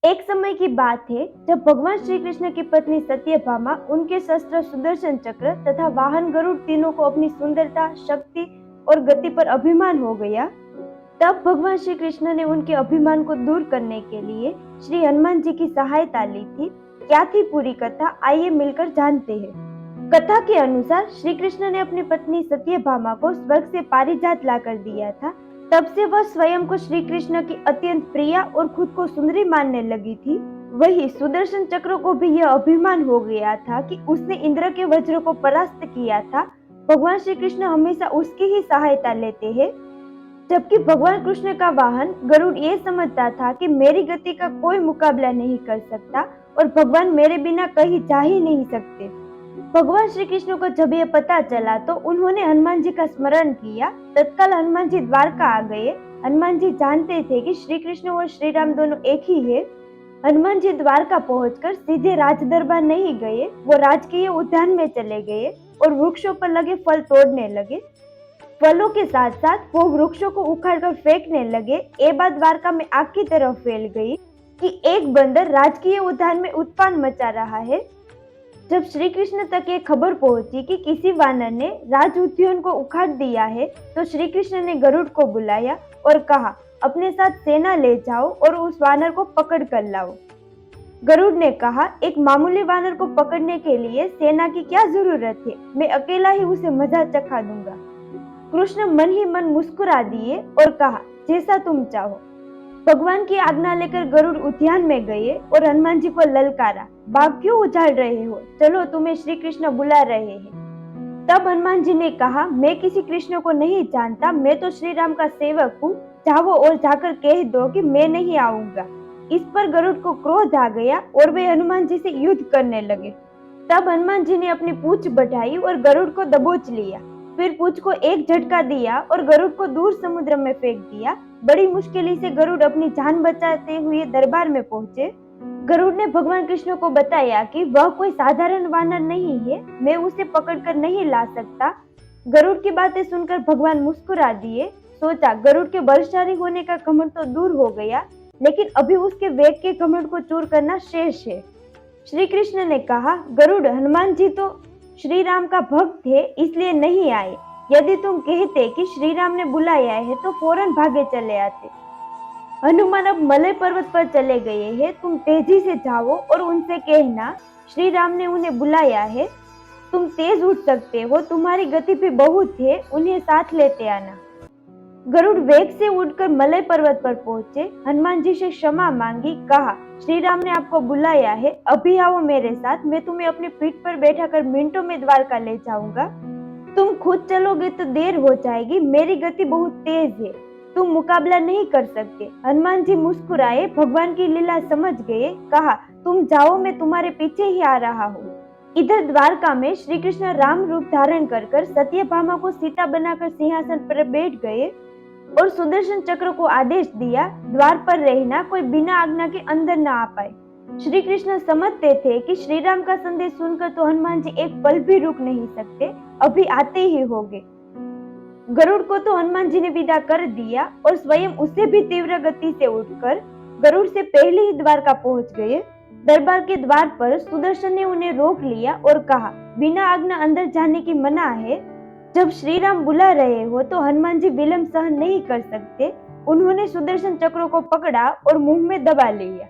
एक समय की बात है जब भगवान श्री कृष्ण की पत्नी सत्यभामा उनके शस्त्र सुदर्शन चक्र तथा वाहन गरुड़ तीनों को अपनी सुंदरता, शक्ति और गति पर अभिमान हो गया। तब भगवान श्री कृष्ण ने उनके अभिमान को दूर करने के लिए श्री हनुमान जी की सहायता ली थी। क्या थी पूरी कथा, आइए मिलकर जानते हैं। कथा के अनुसार श्री कृष्ण ने अपनी पत्नी सत्यभामा को स्वर्ग से पारिजात लाकर दिया था। तब से वह स्वयं को श्री कृष्ण की अत्यंत प्रिय और खुद को सुंदरी मानने लगी थी। वही सुदर्शन चक्र को भी यह अभिमान हो गया था कि उसने इंद्र के वज्र को परास्त किया था। भगवान श्री कृष्ण हमेशा उसकी ही सहायता लेते हैं, जबकि भगवान कृष्ण का वाहन गरुड़ ये समझता था कि मेरी गति का कोई मुकाबला नहीं कर सकता और भगवान मेरे बिना कहीं जा ही नहीं सकते। भगवान श्री कृष्ण को जब यह पता चला तो उन्होंने हनुमान जी का स्मरण किया। तत्काल हनुमान जी द्वारका आ गए। हनुमान जी जानते थे कि श्री कृष्ण और श्री राम दोनों एक ही है। हनुमान जी द्वारका पहुंचकर सीधे राज दरबार नहीं गए, वो राजकीय उद्यान में चले गए और वृक्षों पर लगे फल तोड़ने लगे। फलों के साथ साथ वो वृक्षों को उखाड़कर फेंकने लगे। ये बात द्वारका में आग की तरह फैल गई कि एक बंदर राजकीय उद्यान में उत्पात मचा रहा है। जब श्री कृष्ण तक ये खबर पहुंची कि किसी वानर ने राज उद्यान को उखाड़ दिया है, तो श्री कृष्ण ने गरुड़ को बुलाया और कहा, अपने साथ सेना ले जाओ और उस वानर को पकड़ कर लाओ। गरुड़ ने कहा, एक मामूली वानर को पकड़ने के लिए सेना की क्या जरूरत है, मैं अकेला ही उसे मजा चखा दूंगा। कृष्ण मन ही मन मुस्कुरा दिए और कहा, जैसा तुम चाहो। भगवान की आज्ञा लेकर गरुड़ उद्यान में गए और हनुमान जी को ललकारा, बाग क्यों उजाड़ रहे हो, चलो तुम्हें श्री कृष्ण बुला रहे हैं। तब हनुमान जी ने कहा, मैं किसी कृष्ण को नहीं जानता, मैं तो श्री राम का सेवक हूँ, जाओ और जाकर कह दो कि मैं नहीं आऊंगा। इस पर गरुड़ को क्रोध आ गया और वे हनुमान जी से युद्ध करने लगे। तब हनुमान जी ने अपनी पूंछ बढ़ाई और गरुड़ को दबोच लिया। फिर पूंछ को एक झटका दिया और गरुड़ को दूर समुद्र में फेंक दिया। बड़ी मुश्किल से गरुड़ अपनी जान बचाते हुए दरबार में पहुंचे। गरुड़ ने भगवान कृष्ण को बताया कि वह कोई साधारण वानर नहीं है, मैं उसे पकड़कर नहीं ला सकता। गरुड़ की बातें सुनकर भगवान मुस्कुरा दिए। सोचा, गरुड़ के बलशाली होने का घमंड तो दूर हो गया, लेकिन अभी उसके वेग के घमंड को चूर करना शेष है। श्री कृष्ण ने कहा, गरुड़, हनुमान जी तो श्री राम का भक्त थे, इसलिए नहीं आए। यदि तुम कहते कि श्री राम ने बुलाया है तो फौरन भागे चले आते। हनुमान अब मलय पर्वत पर चले गए हैं, तुम तेजी से जाओ और उनसे कहना श्री राम ने उन्हें बुलाया है। तुम तेज उठ सकते हो, तुम्हारी गति भी बहुत है, उन्हें साथ लेते आना। गरुड़ वेग से उड़कर मलय पर्वत पर पहुंचे। हनुमान जी से क्षमा मांगी, कहा, श्री राम ने आपको बुलाया है, अभी आओ मेरे साथ, मैं तुम्हें अपनी पीठ पर बैठाकर मिनटों में द्वारका ले जाऊंगा। तुम खुद चलोगे तो देर हो जाएगी, मेरी गति बहुत तेज है, तुम मुकाबला नहीं कर सकते। हनुमान जी मुस्कुराए, भगवान की लीला समझ गए। कहा, तुम जाओ, मैं तुम्हारे पीछे ही आ रहा हूँ। इधर द्वारका में श्री कृष्ण राम रूप धारण कर सत्यभामा को सीता बनाकर सिंहासन पर बैठ गए और सुदर्शन चक्र को आदेश दिया, द्वार पर रहना, कोई बिना आज्ञा के अंदर न आ पाए। श्री कृष्ण समझते थे कि श्री राम का संदेश सुनकर तो हनुमान जी एक पल भी रुक नहीं सकते, अभी आते ही होंगे। गरुड़ को तो हनुमान जी ने विदा कर दिया और स्वयं उससे भी तीव्र गति से उठकर गरुड़ से पहले ही द्वारका पहुंच गए। दरबार के द्वार पर सुदर्शन ने उन्हें रोक लिया और कहा, बिना आज्ञा अंदर जाने की मना है। जब श्री राम बुला रहे हो तो हनुमान जी विलंब सहन नहीं कर सकते। उन्होंने सुदर्शन चक्र को पकड़ा और मुंह में दबा लिया।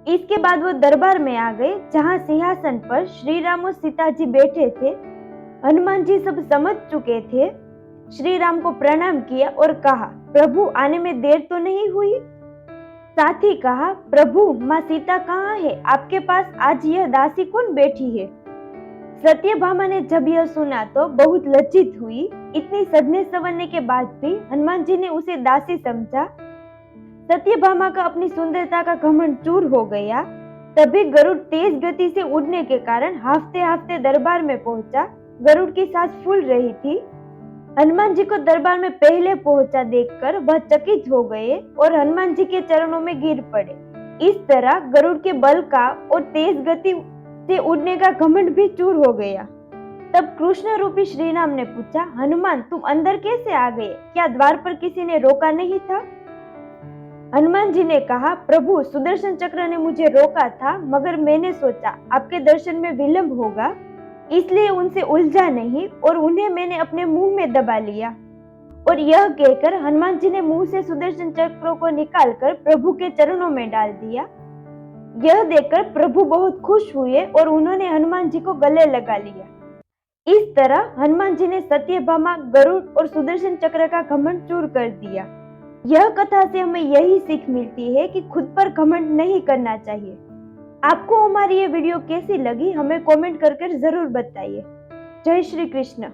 इसके बाद वो दरबार में आ गए, जहाँ सिंहासन पर श्री राम और सीता जी बैठे थे। हनुमान जी सब समझ चुके थे। श्री राम को प्रणाम किया और कहा, प्रभु आने में देर तो नहीं हुई। साथ ही कहा, प्रभु माँ सीता कहाँ है, आपके पास आज यह दासी कौन बैठी है। सत्यभामा ने जब यह सुना तो बहुत लज्जित हुई। इतनी सजने संवरने के बाद भी हनुमान जी ने उसे दासी समझा। सत्यभामा का अपनी सुंदरता का घमंड चूर हो गया। तभी गरुड़ तेज गति से उड़ने के कारण हाफते हाफते दरबार में पहुंचा। गरुड़ की सांस फूल रही थी। हनुमान जी को दरबार में पहले पहुंचा देखकर वह चकित हो गए और हनुमान जी के चरणों में गिर पड़े। इस तरह गरुड़ के बल का और तेज गति से उड़ने का घमंड भी चूर हो गया। तब कृष्ण रूपी श्री राम ने पूछा, हनुमान तुम अंदर कैसे आ गए, क्या द्वार पर किसी ने रोका नहीं था। हनुमान जी ने कहा, प्रभु सुदर्शन चक्र ने मुझे रोका था, मगर मैंने सोचा आपके दर्शन में विलंब होगा, इसलिए उनसे उलझा नहीं और उन्हें मैंने अपने मुंह में दबा लिया। और यह कहकर हनुमान जी ने मुंह से सुदर्शन चक्र को निकालकर प्रभु के चरणों में डाल दिया। यह देखकर प्रभु बहुत खुश हुए और उन्होंने हनुमान जी को गले लगा लिया। इस तरह हनुमान जी ने सत्यभामा, गरुड़ और सुदर्शन चक्र का घमंड चूर कर दिया। यह कथा से हमें यही सीख मिलती है कि खुद पर घमंड नहीं करना चाहिए। आपको हमारी ये वीडियो कैसी लगी हमें कमेंट करके जरूर बताइए। जय श्री कृष्ण।